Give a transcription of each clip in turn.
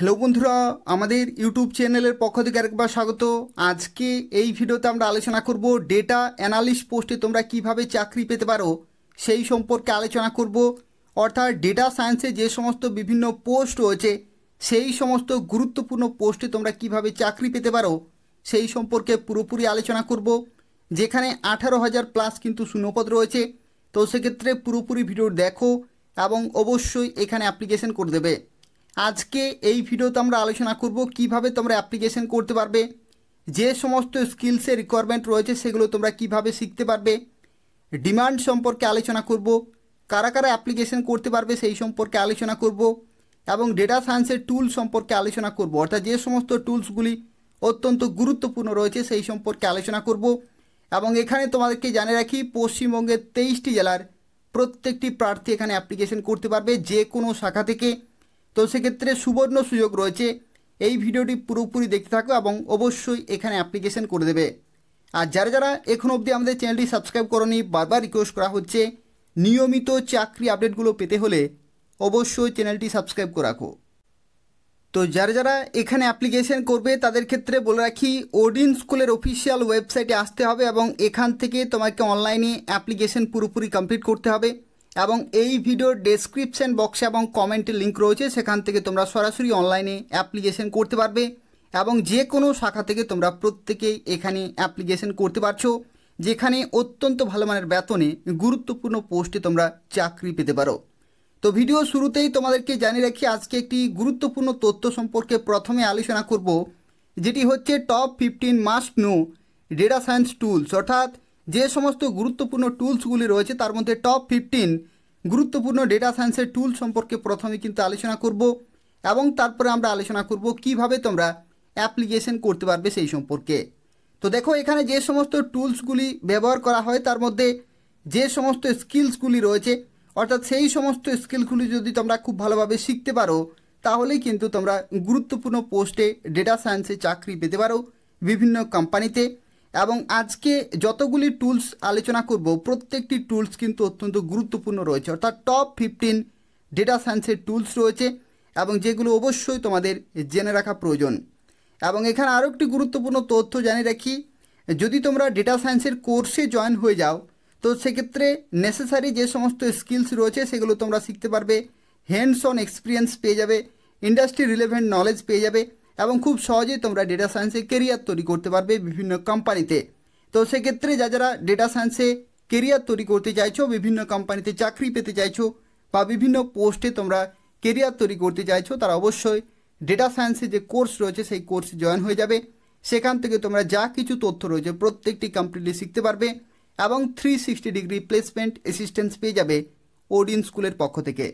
Hello বন্ধুরা, আমাদের YouTube চ্যানেলের পক্ষ থেকে আরেকবার স্বাগত। আজকে এই ভিডিওতে আমরা আলোচনা করব ডেটা অ্যানালিস্ট পোস্টে তোমরা কিভাবে চাকরি পেতে পারো সেই সম্পর্কে আলোচনা করব। অর্থাৎ ডেটা সায়েন্সে যে সমস্ত বিভিন্ন পোস্ট রয়েছে সেই সমস্ত গুরুত্বপূর্ণ পোস্টে তোমরা কিভাবে চাকরি পেতে পারো সেই সম্পর্কে পুরোপুরি আলোচনা করব। যেখানে 18,000 প্লাস কিন্তু শূন্যপদ রয়েছে। তো সেক্ষেত্রে পুরোপুরি ভিডিও দেখো এবং অবশ্যই এখানে অ্যাপ্লিকেশন করে দেবে। আজকে এই ভিডিওতে আমরা আলোচনা করব কিভাবে তোমরা অ্যাপ্লিকেশন করতে পারবে, যে সমস্ত স্কিলসের রিকোয়ারমেন্ট রয়েছে সেগুলো তোমরা কিভাবে শিখতে পারবে, ডিমান্ড সম্পর্কে আলোচনা করব, কারা কারা অ্যাপ্লিকেশন করতে পারবে সেই সম্পর্কে আলোচনা করব এবং ডেটা সায়েন্সের টুল সম্পর্কে আলোচনা করব। অর্থাৎ যে সমস্ত টুলসগুলি অত্যন্ত গুরুত্বপূর্ণ রয়েছে সেই সম্পর্কে আলোচনা করব। এবং এখানে তোমাদেরকে জানিয়ে রাখি, পশ্চিমবঙ্গের 23টি জেলার প্রত্যেকটি প্রার্থী এখানে অ্যাপ্লিকেশন করতে পারবে যে কোনো শাখা থেকে। তো সেক্ষেত্রে সুবর্ণ সুযোগ রয়েছে, এই ভিডিওটি পুরোপুরি দেখতে থাকো এবং অবশ্যই এখানে অ্যাপ্লিকেশন করে দেবে। আর যারা যারা এখনও অবধি আমাদের চ্যানেলটি সাবস্ক্রাইব করোনি, বারবার রিকোয়েস্ট করা হচ্ছে নিয়মিত চাকরি আপডেটগুলো পেতে হলে অবশ্যই চ্যানেলটি সাবস্ক্রাইব করে রাখো। তো যারা যারা এখানে অ্যাপ্লিকেশন করবে তাদের ক্ষেত্রে বলে রাখি, ওডিন স্কুলের অফিসিয়াল ওয়েবসাইটে আসতে হবে এবং এখান থেকে তোমাকে অনলাইনে অ্যাপ্লিকেশন পুরোপুরি কমপ্লিট করতে হবে। এবং এই ভিডিওর ডেসক্রিপশন বক্সে এবং কমেন্টে লিঙ্ক রয়েছে, সেখান থেকে তোমরা সরাসরি অনলাইনে অ্যাপ্লিকেশন করতে পারবে এবং যে কোনো শাখা থেকে তোমরা প্রত্যেকেই এখানে অ্যাপ্লিকেশন করতে পারছো, যেখানে অত্যন্ত ভালো মানের বেতনে গুরুত্বপূর্ণ পোস্টে তোমরা চাকরি পেতে পারো। তো ভিডিও শুরুতেই তোমাদেরকে জানিয়ে রাখি, আজকে একটি গুরুত্বপূর্ণ তথ্য সম্পর্কে প্রথমে আলোচনা করব, যেটি হচ্ছে top 15 must know data science tools. অর্থাৎ যে সমস্ত গুরুত্বপূর্ণ টুলসগুলি রয়েছে তার মধ্যে টপ 15 গুরুত্বপূর্ণ ডেটা সায়েন্সের টুল সম্পর্কে প্রথমে কিন্তু আলোচনা করব এবং তারপরে আমরা আলোচনা করব কিভাবে তোমরা অ্যাপ্লিকেশন করতে পারবে সেই সম্পর্কে। তো দেখো, এখানে যে সমস্ত টুলসগুলি ব্যবহার করা হয় তার মধ্যে যে সমস্ত স্কিলসগুলি রয়েছে, অর্থাৎ সেই সমস্ত স্কিলগুলি যদি তোমরা খুব ভালোভাবে শিখতে পারো তাহলেই কিন্তু তোমরা গুরুত্বপূর্ণ পোস্টে ডেটা সায়েন্সে চাকরি পেতে পারো বিভিন্ন কোম্পানিতে। এবং আজকে যতগুলি টুলস আলোচনা করব প্রত্যেকটি টুলস কিন্তু অত্যন্ত গুরুত্বপূর্ণ রয়েছে। অর্থাৎ টপ 15 ডেটা সায়েন্সের টুলস রয়েছে এবং যেগুলো অবশ্যই তোমাদের জেনে রাখা প্রয়োজন। এবং এখানে আরও একটি গুরুত্বপূর্ণ তথ্য জানিয়ে রাখি, যদি তোমরা ডেটা সায়েন্সের কোর্সে জয়েন হয়ে যাও তো সেক্ষেত্রে নেসেসারি যে সমস্ত স্কিলস রয়েছে সেগুলো তোমরা শিখতে পারবে, হ্যান্ডস অন এক্সপিরিয়েন্স পেয়ে যাবে, ইন্ডাস্ট্রি রিলেভেন্ট নলেজ পেয়ে যাবে এবং খুব সহজেই তোমরা ডেটা সায়েন্সে কেরিয়ার তৈরি করতে পারবে বিভিন্ন কোম্পানিতে। তো সেক্ষেত্রে যারা ডেটা সায়েন্সে কেরিয়ার তৈরি করতে চাইছো, বিভিন্ন কোম্পানিতে চাকরি পেতে চাইছো বা বিভিন্ন পোস্টে তোমরা কেরিয়ার তৈরি করতে চাইছো, তারা অবশ্যই ডেটা সায়েন্সে যে কোর্স রয়েছে সেই কোর্সে জয়েন হয়ে যাবে। সেখান থেকে তোমরা যা কিছু তথ্য রয়েছে প্রত্যেকটি কমপ্লিটলি শিখতে পারবে এবং 360 ডিগ্রি প্লেসমেন্ট অ্যাসিস্ট্যান্স পেয়ে যাবে ওডিন স্কুলের পক্ষ থেকে।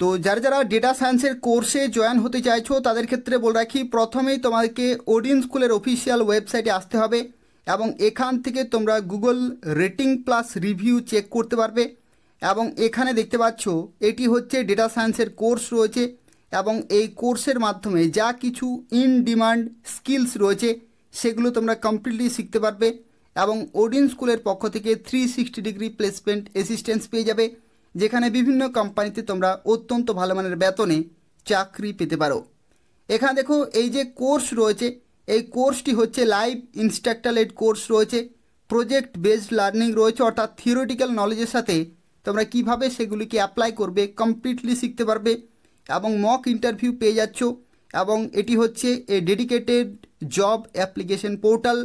তো যারা যারা ডেটা সায়েন্সের কোর্সে জয়েন হতে চাইছো তাদের ক্ষেত্রে বলে রাখি, প্রথমেই তোমাদেরকে ওডিন স্কুলের অফিসিয়াল ওয়েবসাইটে আসতে হবে এবং এখান থেকে তোমরা Google rating plus review check করতে পারবে। এবং এখানে দেখতে পাচ্ছ এটি হচ্ছে ডেটা সায়েন্সের কোর্স রয়েছে এবং এই কোর্সের মাধ্যমে যা কিছু ইন ডিমান্ড স্কিলস রয়েছে সেগুলো তোমরা কমপ্লিটলি শিখতে পারবে এবং ওডিন স্কুলের পক্ষ থেকে 360 ডিগ্রি প্লেসমেন্ট অ্যাসিস্ট্যান্স পেয়ে যাবে, যেখানে বিভিন্ন কোম্পানিতে তোমরা অত্যন্ত ভালো মানের বেতনে চাকরি পেতে পারো। এখানে দেখো, এই যে কোর্স রয়েছে এই কোর্সটি হচ্ছে লাইভ ইনস্ট্রাক্টর লেড কোর্স রয়েছে, প্রজেক্ট বেসড লার্নিং রয়েছে, অর্থাৎ থিওরিটিক্যাল নলেজের সাথে তোমরা কিভাবে সেগুলিকে অ্যাপ্লাই করবে কমপ্লিটলি শিখতে পারবে এবং মক ইন্টারভিউ পেয়ে যাচ্ছ। এবং এটি হচ্ছে a dedicated job application portal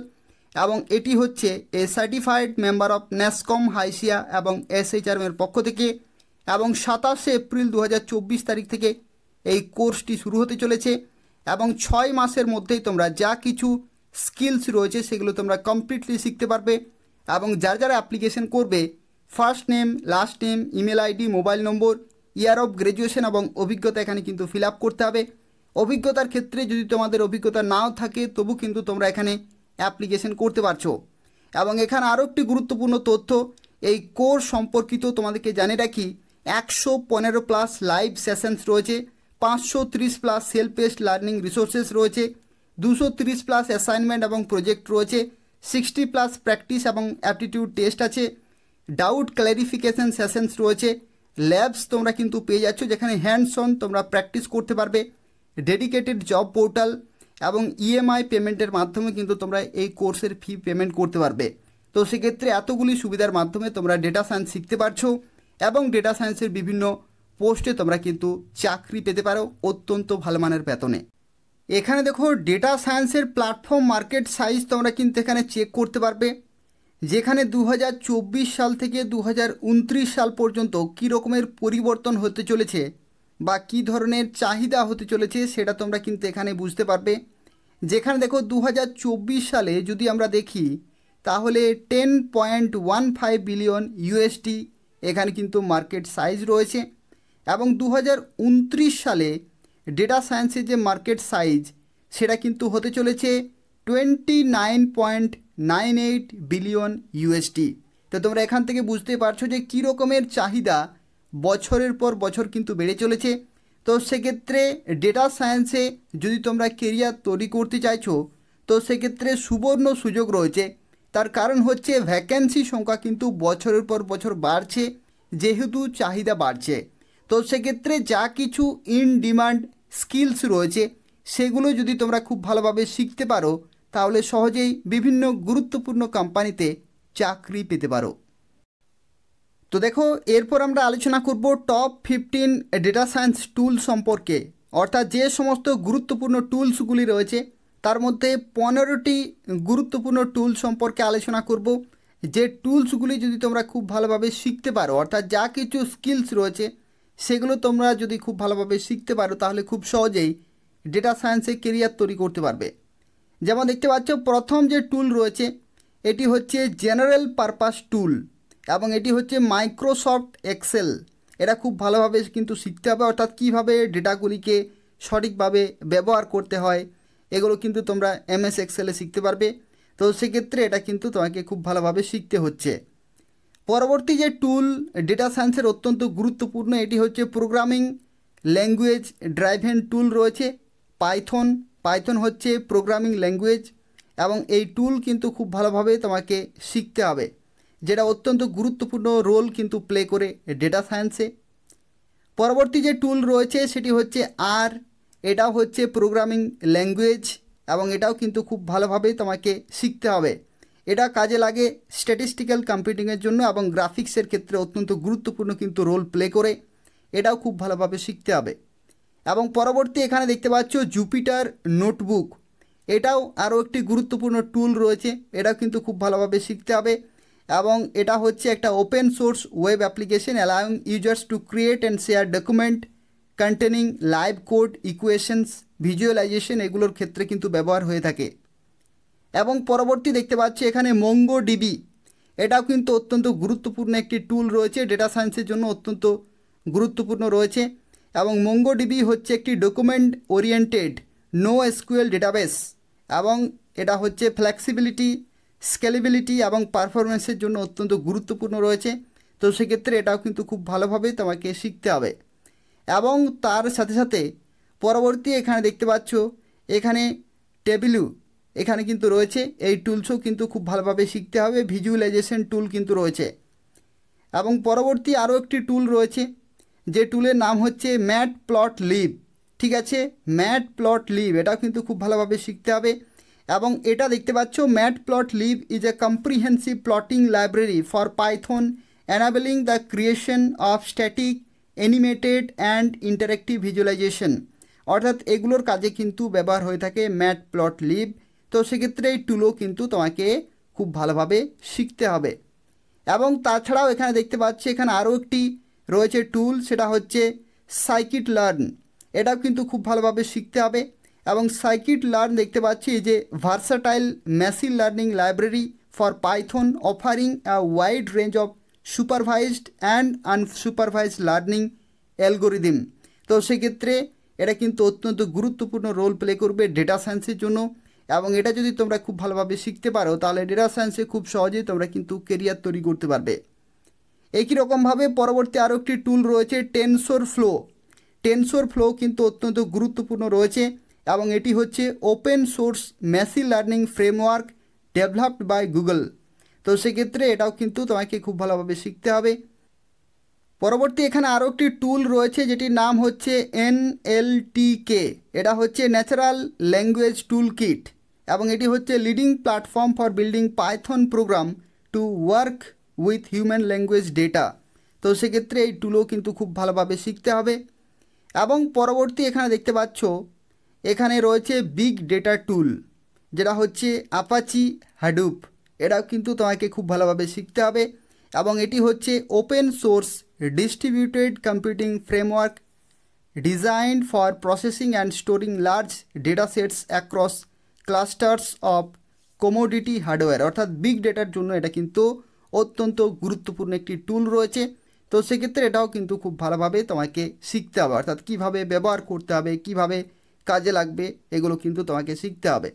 এবং এটি হচ্ছে a certified member of NASSCOM HYSEA এবং এসএইচআরএমের পক্ষ থেকে। এবং 27শে এপ্রিল 2024 তারিখ থেকে এই কোর্সটি শুরু হতে চলেছে এবং 6 মাসের মধ্যেই তোমরা যা কিছু স্কিলস রয়েছে সেগুলো তোমরা কমপ্লিটলি শিখতে পারবে। এবং যারা যারা অ্যাপ্লিকেশন করবে first name, last name, email ID, mobile number, year of graduation এবং অভিজ্ঞতা এখানে কিন্তু ফিল আপ করতে হবে। অভিজ্ঞতার ক্ষেত্রে যদি তোমাদের অভিজ্ঞতা নাও থাকে তবু কিন্তু তোমরা এখানে অ্যাপ্লিকেশন করতে পারছো। এবং এখানে আরও একটি গুরুত্বপূর্ণ তথ্য এই কোর্স সম্পর্কিত তোমাদেরকে জানিয়ে রাখি, 115 প্লাস লাইভ সেশনস রয়েছে, 530 plus self based learning resources রয়েছে, 230 প্লাস অ্যাসাইনমেন্ট এবং প্রজেক্ট রয়েছে, 60 প্লাস প্র্যাকটিস এবং অ্যাপটিটিউড টেস্ট আছে, ডাউট ক্ল্যারিফিকেশন সেশনস রয়েছে, ল্যাবস তোমরা কিন্তু পেয়ে যাচ্ছ যেখানে হ্যান্ডস অন তোমরা প্র্যাকটিস করতে পারবে ডেডিকেটেড জব পোর্টাল এবং ইএমআই পেমেন্টের মাধ্যমে কিন্তু তোমরা এই কোর্সের ফি পেমেন্ট করতে পারবে। তো সেক্ষেত্রে এতগুলি সুবিধার মাধ্যমে তোমরা ডেটা সায়েন্স শিখতে পারছো এবং ডেটা সায়েন্সের বিভিন্ন পোস্টে তোমরা কিন্তু চাকরি পেতে পারো অত্যন্ত ভালো মানের বেতনে। এখানে দেখো ডেটা সায়েন্সের প্ল্যাটফর্ম মার্কেট সাইজ তোমরা কিন্তু এখানে চেক করতে পারবে, যেখানে 2024 সাল থেকে 2029 সাল পর্যন্ত কী রকমের পরিবর্তন হতে চলেছে বা কী ধরনের চাহিদা হতে চলেছে সেটা তোমরা কিন্তু এখানে বুঝতে পারবে। যেখানে দেখো 2024 সালে যদি আমরা দেখি তাহলে 10.15 বিলিয়ন ইউএসডি এখানে কিন্তু মার্কেট সাইজ রয়েছে এবং 2029 সালে ডেটা সায়েন্সের যে মার্কেট সাইজ সেটা কিন্তু হতে চলেছে 29.98 বিলিয়ন ইউএসডি। তো তোমরা এখান থেকে বুঝতে পারছো যে কী রকমের চাহিদা বছরের পর বছর কিন্তু বেড়ে চলেছে। তো সেক্ষেত্রে ডেটা সায়েন্সে যদি তোমরা কেরিয়ার তৈরি করতে চাইছো তো সেক্ষেত্রে সুবর্ণ সুযোগ রয়েছে। তার কারণ হচ্ছে ভ্যাকেন্সি সংখ্যা কিন্তু বছরের পর বছর বাড়ছে, যেহেতু চাহিদা বাড়ছে। তো সেক্ষেত্রে যা কিছু ইন ডিমান্ড স্কিলস রয়েছে সেগুলো যদি তোমরা খুব ভালোভাবে শিখতে পারো তাহলে সহজেই বিভিন্ন গুরুত্বপূর্ণ কোম্পানিতে চাকরি পেতে পারো। তো দেখো এরপর আমরা আলোচনা করব টপ 15 ডেটা সায়েন্স টুল সম্পর্কে, অর্থাৎ যে সমস্ত গুরুত্বপূর্ণ টুলসগুলি রয়েছে তার মধ্যে 15টি গুরুত্বপূর্ণ টুল সম্পর্কে আলোচনা করব। যে টুলসগুলি যদি তোমরা খুব ভালোভাবে শিখতে পারো, অর্থাৎ যা কিছু স্কিলস রয়েছে সেগুলো তোমরা যদি খুব ভালোভাবে শিখতে পারো তাহলে খুব সহজেই ডেটা সায়েন্সে কেরিয়ার তৈরি করতে পারবে। যেমন দেখতে পাচ্ছ প্রথম যে টুল রয়েছে এটি হচ্ছে জেনারেল পারপাস টুল এবং এটি হচ্ছে মাইক্রোসফট এক্সেল। এটা খুব ভালোভাবে কিন্তু শিখতে হবে, অর্থাৎ কীভাবে ডেটাগুলিকে সঠিকভাবে ব্যবহার করতে হয় এগুলো কিন্তু তোমরা এমএস এক্সেলে শিখতে পারবে। তো সেক্ষেত্রে এটা কিন্তু তোমাকে খুব ভালোভাবে শিখতে হচ্ছে। পরবর্তী যে টুল ডেটা সায়েন্সের অত্যন্ত গুরুত্বপূর্ণ এটি হচ্ছে প্রোগ্রামিং ল্যাঙ্গুয়েজ ড্রাইভেন টুল রয়েছে পাইথন। পাইথন হচ্ছে প্রোগ্রামিং ল্যাঙ্গুয়েজ এবং এই টুল কিন্তু খুব ভালোভাবে তোমাকে শিখতে হবে, যেটা অত্যন্ত গুরুত্বপূর্ণ রোল কিন্তু প্লে করে ডেটা সায়েন্সে। পরবর্তী যে টুল রয়েছে সেটি হচ্ছে আর, এটাও হচ্ছে প্রোগ্রামিং ল্যাঙ্গুয়েজ এবং এটাও কিন্তু খুব ভালোভাবে তোমাকে শিখতে হবে। এটা কাজে লাগে স্ট্যাটিস্টিক্যাল কম্পিউটিংয়ের জন্য এবং গ্রাফিক্সের ক্ষেত্রে অত্যন্ত গুরুত্বপূর্ণ কিন্তু রোল প্লে করে, এটাও খুব ভালোভাবে শিখতে হবে। এবং পরবর্তী এখানে দেখতে পাচ্ছ জুপিটার নোটবুক, এটাও আরও একটি গুরুত্বপূর্ণ টুল রয়েছে, এটাও কিন্তু খুব ভালোভাবে শিখতে হবে এবং এটা হচ্ছে একটা open source web application allowing users to create and share document containing live code equations visualization এগুলোর ক্ষেত্রে কিন্তু ব্যবহার হয়ে থাকে। এবং পরবর্তী দেখতে পাচ্ছি এখানে মঙ্গোডিবি, এটাও কিন্তু অত্যন্ত গুরুত্বপূর্ণ একটি টুল রয়েছে, ডেটা সায়েন্সের জন্য অত্যন্ত গুরুত্বপূর্ণ রয়েছে এবং মঙ্গোডিবি হচ্ছে একটি document oriented no SQL database এবং এটা হচ্ছে ফ্লেক্সিবিলিটি স্কেলেবিলিটি এবং পারফরমেন্সের জন্য অত্যন্ত গুরুত্বপূর্ণ রয়েছে। তো সেক্ষেত্রে এটাও কিন্তু খুব ভালোভাবে তোমাকে শিখতে হবে। এবং তার সাথে সাথে পরবর্তী এখানে দেখতে পাচ্ছ এখানে টেবিলু এখানে কিন্তু রয়েছে, এই টুলসও কিন্তু খুব ভালোভাবে শিখতে হবে, ভিজুয়ালাইজেশন টুল কিন্তু রয়েছে। এবং পরবর্তী আরও একটি টুল রয়েছে যে টুলের নাম হচ্ছে ম্যাট প্লট লিভ। ঠিক আছে, ম্যাট প্লট লিভ এটাও কিন্তু খুব ভালোভাবে শিখতে হবে এবং এটা দেখতে পাচ্ছ matplotlib is a comprehensive plotting library for Python enabling the creation of static animated and interactive visualization, অর্থাৎ এগুলোর কাজে কিন্তু ব্যবহার হয়ে থাকে ম্যাট প্লট লিভ। তো সেক্ষেত্রে এই টুলও কিন্তু তোমাকে খুব ভালোভাবে শিখতে হবে। এবং তাছাড়াও এখানে দেখতে পাচ্ছি এখানে আরও একটি রয়েছে টুল, সেটা হচ্ছে সাইকিট লার্ন, এটাও কিন্তু খুব ভালোভাবে শিখতে হবে। এবং সাইকিট লার্ন দেখতে পাচ্ছি যে versatile machine learning library for Python offering a wide range of supervised and unsupervised learning algorithm. তো সেক্ষেত্রে এটা কিন্তু অত্যন্ত গুরুত্বপূর্ণ রোল প্লে করবে ডেটা সায়েন্সের জন্য এবং এটা যদি তোমরা খুব ভালোভাবে শিখতে পারো তাহলে ডেটা সায়েন্সে খুব সহজেই তোমরা কিন্তু কেরিয়ার তৈরি করতে পারবে। একই রকমভাবে পরবর্তী আরও একটি টুল রয়েছে টেনসর ফ্লো। টেনসর ফ্লো কিন্তু অত্যন্ত গুরুত্বপূর্ণ রয়েছে এবং এটি হচ্ছে open source machine learning framework developed by Google. তো সেক্ষেত্রে এটাও কিন্তু তোমাকে খুব ভালোভাবে শিখতে হবে। পরবর্তী এখানে আরও একটি টুল রয়েছে যেটির নাম হচ্ছে NLTK। এটা হচ্ছে ন্যাচারাল ল্যাঙ্গুয়েজ টুল কিট এবং এটি হচ্ছে leading platform for building Python programme to work with human language data. তো সেক্ষেত্রে এই টুলও কিন্তু খুব ভালোভাবে শিখতে হবে। এবং পরবর্তী এখানে দেখতে পাচ্ছ এখানে রয়েছে বিগ ডেটা টুল, যেটা হচ্ছে অ্যাপাচি হাডুপ। এটাও কিন্তু তোমাকে খুব ভালোভাবে শিখতে হবে এবং এটি হচ্ছে open source distributed computing framework designed for processing and storing large data sets across clusters of commodity hardware. অর্থাৎ বিগ ডেটার জন্য এটা কিন্তু অত্যন্ত গুরুত্বপূর্ণ একটি টুল রয়েছে। তো সেক্ষেত্রে এটাও কিন্তু খুব ভালোভাবে তোমাকে শিখতে হবে, অর্থাৎ কীভাবে ব্যবহার করতে হবে, কীভাবে কাজে লাগবে, এগুলো কিন্তু তোমাকে শিখতে হবে।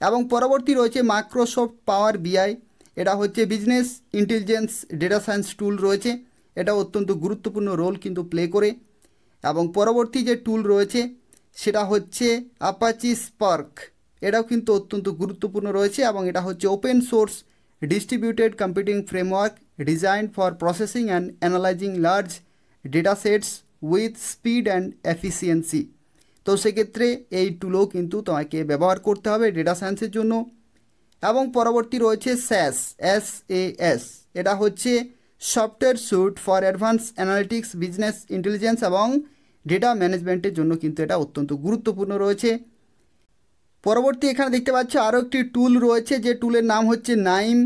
এবং পরবর্তী রয়েছে মাইক্রোসফট পাওয়ার BI। এটা হচ্ছে বিজনেস ইন্টেলিজেন্স ডেটা সায়েন্স টুল রয়েছে, এটা অত্যন্ত গুরুত্বপূর্ণ রোল কিন্তু প্লে করে। এবং পরবর্তী যে টুল রয়েছে সেটা হচ্ছে অ্যাপাচি স্পার্ক। এটাও কিন্তু অত্যন্ত গুরুত্বপূর্ণ রয়েছে এবং এটা হচ্ছে open source distributed computing framework design for processing and analysing large data sets with speed and efficiency. তো সেক্ষেত্রে এই টুলও কিন্তু তোমাকে ব্যবহার করতে হবে ডেটা সায়েন্সের জন্য। এবং পরবর্তী রয়েছে SAS। এটা হচ্ছে software suite for advance analytics business intelligence এবং ডেটা ম্যানেজমেন্টের জন্য কিন্তু এটা অত্যন্ত গুরুত্বপূর্ণ রয়েছে। পরবর্তী এখানে দেখতে পাচ্ছ আরও একটি টুল রয়েছে যে টুলের নাম হচ্ছে নাইম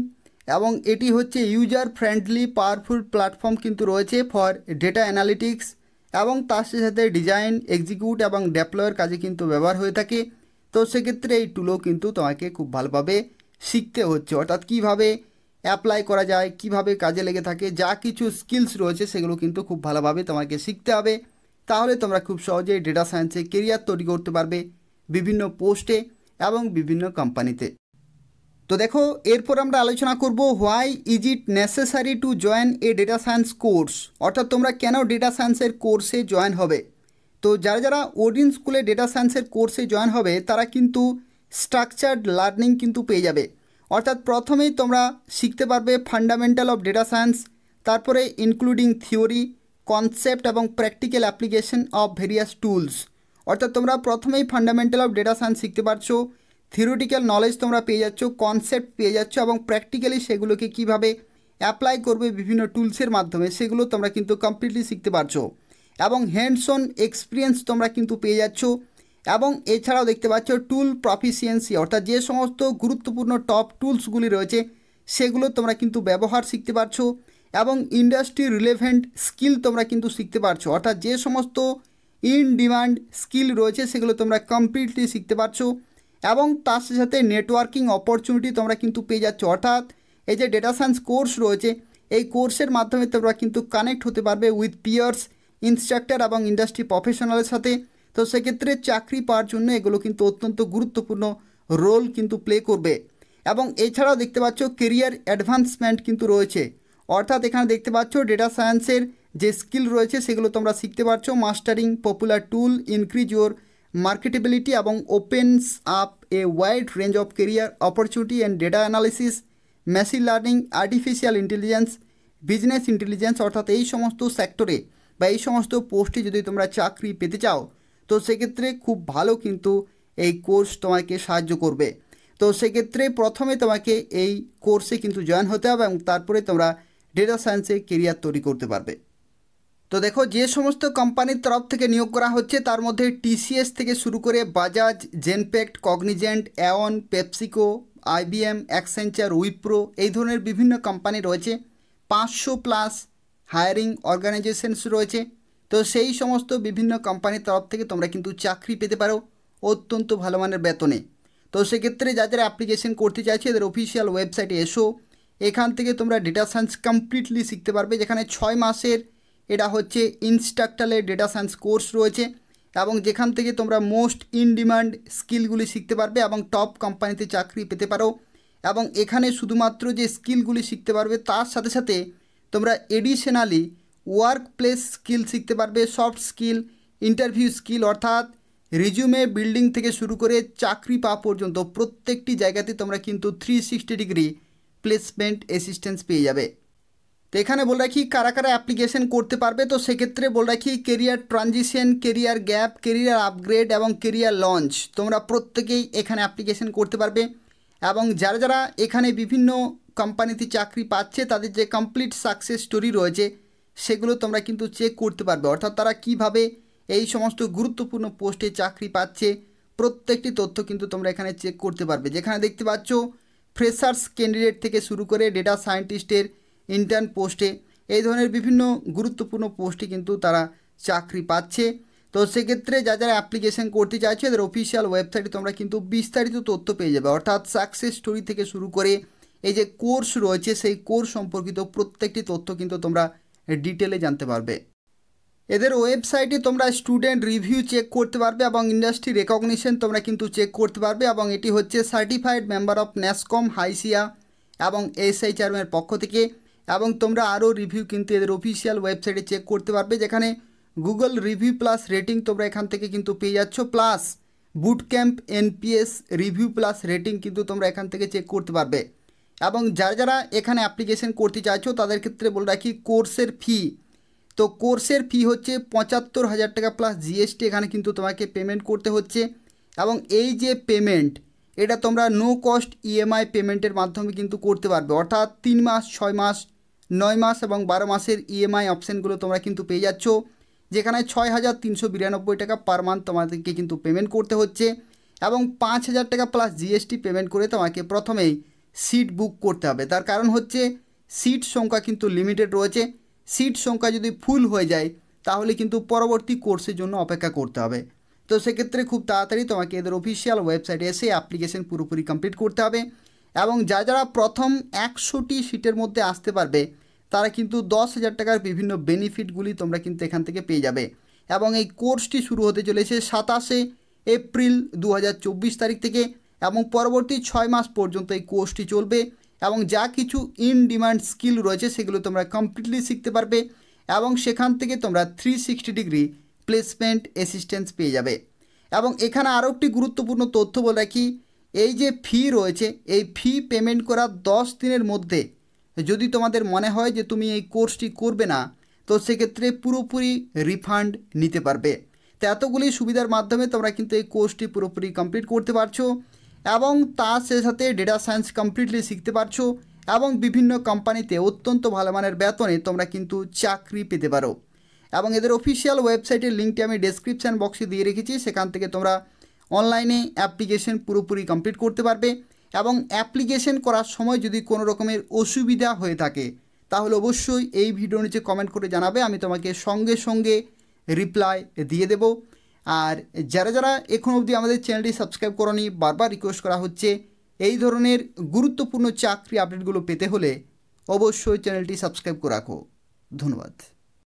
এবং এটি হচ্ছে ইউজার ফ্রেন্ডলি পাওয়ারফুল প্ল্যাটফর্ম কিন্তু রয়েছে ফর ডেটা অ্যানালিটিক্স এবং তার সাথে ডিজাইন এক্সিকিউট এবং ডেপ্লয়ের কাজে কিন্তু ব্যবহার হয়ে থাকে। তো সেক্ষেত্রে এই টুলও কিন্তু তোমাকে খুব ভালোভাবে শিখতে হচ্ছে, অর্থাৎ কীভাবে অ্যাপ্লাই করা যায়, কিভাবে কাজে লেগে থাকে, যা কিছু স্কিলস রয়েছে সেগুলো কিন্তু খুব ভালোভাবে তোমাকে শিখতে হবে। তাহলে তোমরা খুব সহজেই ডেটা সায়েন্সে কেরিয়ার তৈরি করতে পারবে বিভিন্ন পোস্টে এবং বিভিন্ন কোম্পানিতে। তো দেখো এরপর আমরা আলোচনা করব why is it necessary to join A data science course, অর্থাৎ তোমরা কেন ডেটা সায়েন্সের কোর্সে জয়েন হবে। তো যারা যারা ওডিন স্কুলে ডেটা সায়েন্সের কোর্সে জয়েন হবে তারা কিন্তু স্ট্রাকচার্ড লার্নিং কিন্তু পেয়ে যাবে। অর্থাৎ প্রথমেই তোমরা শিখতে পারবে ফান্ডামেন্টাল অফ ডেটা সায়েন্স, তারপরে ইনক্লুডিং থিওরি, কনসেপ্ট এবং practical application of various tools. অর্থাৎ তোমরা প্রথমেই ফান্ডামেন্টাল অফ ডেটা সায়েন্স শিখতে পারছো, থিওরিটিক্যাল নলেজ তোমরা পেয়ে যাচ্ছ, কনসেপ্ট পেয়ে যাচ্ছ এবং প্র্যাকটিক্যালি সেগুলোকে কীভাবে অ্যাপ্লাই করবে বিভিন্ন টুলসের মাধ্যমে সেগুলো তোমরা কিন্তু কমপ্লিটলি শিখতে পারছো এবং হ্যান্ডস অন এক্সপিরিয়েন্স তোমরা কিন্তু পেয়ে যাচ্ছ। এবং এছাড়াও দেখতে পাচ্ছ টুল প্রফিসিয়েন্সি, অর্থাৎ যে সমস্ত গুরুত্বপূর্ণ টপ টুলসগুলি রয়েছে সেগুলো তোমরা কিন্তু ব্যবহার শিখতে পারছো এবং ইন্ডাস্ট্রি রিলেভেন্ট স্কিল তোমরা কিন্তু শিখতে পারছো। অর্থাৎ যে সমস্ত ইন ডিমান্ড স্কিল রয়েছে সেগুলো তোমরা কমপ্লিটলি শিখতে পারছো এবং তার সাথে নেটওয়ার্কিং অপরচুনিটি তোমরা কিন্তু পেয়ে যাচ্ছ। অর্থাৎ এই যে ডেটা সায়েন্স কোর্স রয়েছে এই কোর্সের মাধ্যমে তোমরা কিন্তু কানেক্ট হতে পারবে উইথ পিয়ার্স, ইনস্ট্রাক্টর এবং ইন্ডাস্ট্রি প্রফেশনালের সাথে। তো সেক্ষেত্রে চাকরি পাওয়ার জন্য এগুলো কিন্তু অত্যন্ত গুরুত্বপূর্ণ রোল কিন্তু প্লে করবে। এবং এছাড়াও দেখতে পাচ্ছ কেরিয়ার অ্যাডভান্সমেন্ট কিন্তু রয়েছে, অর্থাৎ এখানে দেখতে পাচ্ছ ডেটা সায়েন্সের যে স্কিল রয়েছে সেগুলো তোমরা শিখতে পারছো। Mastering popular tool increase your marketability এবং opens up a wide range of career opportunity and data analysis, machine learning, artificial intelligence, business intelligence. অর্থাৎ এই সমস্ত সেক্টরে বা এই সমস্ত পোস্টে যদি তোমরা চাকরি পেতে চাও তো সেক্ষেত্রে খুব ভালো কিন্তু এই কোর্স তোমাকে সাহায্য করবে। তো সেক্ষেত্রে প্রথমে তোমাকে এই কোর্সে কিন্তু জয়েন হতে হবে এবং তারপরে তোমরা ডেটা সায়েন্সে কেরিয়ার তৈরি করতে পারবে। তো দেখো যে সমস্ত কোম্পানির তরফ থেকে নিয়োগ করা হচ্ছে তার মধ্যে TCS থেকে শুরু করে Bajaj, Genpact, Cognizant, Aon, PepsiCo, IBM, Accenture, Wipro এই ধরনের বিভিন্ন কোম্পানি রয়েছে। 500+ হায়ারিং অর্গানাইজেশনস রয়েছে। তো সেই সমস্ত বিভিন্ন কোম্পানির তরফ থেকে তোমরা কিন্তু চাকরি পেতে পারো অত্যন্ত ভালো মানের বেতনে। তো সেক্ষেত্রে যারা অ্যাপ্লিকেশন করতে চাইছে এদের অফিসিয়াল ওয়েবসাইটে এসো, এখান থেকে তোমরা ডেটা সায়েন্স কমপ্লিটলি শিখতে পারবে, যেখানে 6 মাসের এটা হচ্ছে ইনস্ট্রাক্টারের ডেটা সায়েন্স কোর্স রয়েছে এবং যেখান থেকে তোমরা মোস্ট ইন ডিমান্ড স্কিলগুলি শিখতে পারবে এবং টপ কোম্পানিতে চাকরি পেতে পারো। এবং এখানে শুধুমাত্র যে স্কিলগুলি শিখতে পারবে তার সাথে সাথে তোমরা এডিশনালি ওয়ার্ক প্লেস স্কিল শিখতে পারবে, সফট স্কিল, ইন্টারভিউ স্কিল, অর্থাৎ রিজিউমে বিল্ডিং থেকে শুরু করে চাকরি পাওয়া পর্যন্ত প্রত্যেকটি জায়গাতে তোমরা কিন্তু 360 ডিগ্রি প্লেসমেন্ট অ্যাসিস্ট্যান্স পেয়ে যাবে। তো এখানে বলে রাখি কারা কারা অ্যাপ্লিকেশন করতে পারবে। তো সেক্ষেত্রে বলে রাখি career transition, career gap, career upgrade এবং কেরিয়ার লঞ্চ তোমরা প্রত্যেকেই এখানে অ্যাপ্লিকেশন করতে পারবে। এবং যারা যারা এখানে বিভিন্ন কোম্পানিতে চাকরি পাচ্ছে তাদের যে কমপ্লিট সাকসেস স্টোরি রয়েছে সেগুলো তোমরা কিন্তু চেক করতে পারবে, অর্থাৎ তারা কিভাবে এই সমস্ত গুরুত্বপূর্ণ পোস্টে চাকরি পাচ্ছে প্রত্যেকটি তথ্য কিন্তু তোমরা এখানে চেক করতে পারবে। যেখানে দেখতে পাচ্ছ ফ্রেশার্স ক্যান্ডিডেট থেকে শুরু করে ডেটা সায়েন্টিস্টের ইন্টার্ন পোস্টে এই ধরনের বিভিন্ন গুরুত্বপূর্ণ পোস্টে কিন্তু তারা চাকরি পাচ্ছে। তো সেক্ষেত্রে যারা অ্যাপ্লিকেশন করতে চাইছো এদের অফিসিয়াল ওয়েবসাইটে তোমরা কিন্তু বিস্তারিত তথ্য পেয়ে যাবে, অর্থাৎ সাকসেস স্টোরি থেকে শুরু করে এই যে কোর্স রয়েছে সেই কোর্স সম্পর্কিত প্রত্যেকটি তথ্য কিন্তু তোমরা ডিটেলে জানতে পারবে। এদের ওয়েবসাইটে তোমরা স্টুডেন্ট রিভিউ চেক করতে পারবে এবং ইন্ডাস্ট্রি রেকগনিশন তোমরা কিন্তু চেক করতে পারবে, এবং এটি হচ্ছে certified member of NASSCOM, HYSEA এবং এসএইচআরএমের পক্ষ থেকে। এবং তোমরা আরও রিভিউ কিন্তু এদের অফিসিয়াল ওয়েবসাইটে চেক করতে পারবে, যেখানে গুগল রিভিউ প্লাস রেটিং তোমরা এখান থেকে কিন্তু পেয়ে যাচ্ছ, plus boot camp NPS review plus rating কিন্তু তোমরা এখান থেকে চেক করতে পারবে। এবং যারা যারা এখানে অ্যাপ্লিকেশন করতে চাইছো তাদের ক্ষেত্রে বলে রাখি কোর্সের ফি, তো কোর্সের ফি হচ্ছে ৭৫,০০০ টাকা প্লাস জিএসটি এখানে কিন্তু তোমাকে পেমেন্ট করতে হচ্ছে। এবং এই যে পেমেন্ট এটা তোমরা নো কস্ট ইএমআই পেমেন্টের মাধ্যমে কিন্তু করতে পারবে, অর্থাৎ 3 মাস, 6 মাস, 9 মাস এবং 12 মাসের ইএমআই অপশানগুলো তোমরা কিন্তু পেয়ে যাচ্ছ, যেখানে ৬,৩৯২ টাকা পার মান্থ তোমাদেরকে কিন্তু পেমেন্ট করতে হচ্ছে। এবং ৫,০০০ টাকা প্লাস জিএসটি পেমেন্ট করে তোমাকে প্রথমেই সিট বুক করতে হবে। তার কারণ হচ্ছে সিট সংখ্যা কিন্তু লিমিটেড রয়েছে, সিট সংখ্যা যদি ফুল হয়ে যায় তাহলে কিন্তু পরবর্তী কোর্সের জন্য অপেক্ষা করতে হবে। তো সেক্ষেত্রে খুব তাড়াতাড়ি তোমাকে এদের অফিসিয়াল ওয়েবসাইটে এসে অ্যাপ্লিকেশন পুরোপুরি কমপ্লিট করতে হবে। এবং যারা প্রথম ১০০টি সিটের মধ্যে আসতে পারবে তারা কিন্তু ১০,০০০ টাকার বিভিন্ন বেনিফিটগুলি তোমরা কিন্তু এখান থেকে পেয়ে যাবে। এবং এই কোর্সটি শুরু হতে চলেছে ২৭শে এপ্রিল ২০২৪ তারিখ থেকে, এবং পরবর্তী ৬ মাস পর্যন্ত এই কোর্সটি চলবে। এবং যা কিছু ইন ডিমান্ড স্কিল রয়েছে সেগুলো তোমরা কমপ্লিটলি শিখতে পারবে, এবং সেখান থেকে তোমরা 360 ডিগ্রি প্লেসমেন্ট অ্যাসিস্ট্যান্স পেয়ে যাবে। এবং এখানে আরও একটি গুরুত্বপূর্ণ তথ্য বলে রাখি, এই যে ফি রয়েছে এই ফি পেমেন্ট করার 10 দিনের মধ্যে যদি তোমাদের মনে হয় যে তুমি এই কোর্সটি করবে না, তো সেক্ষেত্রে পুরোপুরি রিফান্ড নিতে পারবে। তো এতগুলি সুবিধার মাধ্যমে তোমরা কিন্তু এই কোর্সটি পুরোপুরি কমপ্লিট করতে পারছো, এবং তার সাথে ডেটা সায়েন্স কমপ্লিটলি শিখতে পারছো, এবং বিভিন্ন কোম্পানিতে অত্যন্ত ভালো মানের বেতনে তোমরা কিন্তু চাকরি পেতে পারো। এবং এদের অফিসিয়াল ওয়েবসাইটের লিঙ্কটি আমি ডেসক্রিপশান বক্সে দিয়ে রেখেছি, সেখান থেকে তোমরা অনলাইনে অ্যাপ্লিকেশন পুরোপুরি কমপ্লিট করতে পারবে। এবং অ্যাপ্লিকেশন করার সময় যদি কোনো রকমের অসুবিধা হয়ে থাকে তাহলে অবশ্যই এই ভিডিও নিচে কমেন্ট করে জানাবে, আমি তোমাকে সঙ্গে সঙ্গে রিপ্লাই দিয়ে দেব। আর যারা যারা এখন অবধি আমাদের চ্যানেলটি সাবস্ক্রাইব করোনি, বারবার রিকোয়েস্ট করা হচ্ছে এই ধরনের গুরুত্বপূর্ণ চাকরি আপডেটগুলো পেতে হলে অবশ্যই চ্যানেলটি সাবস্ক্রাইব করে রাখো। ধন্যবাদ।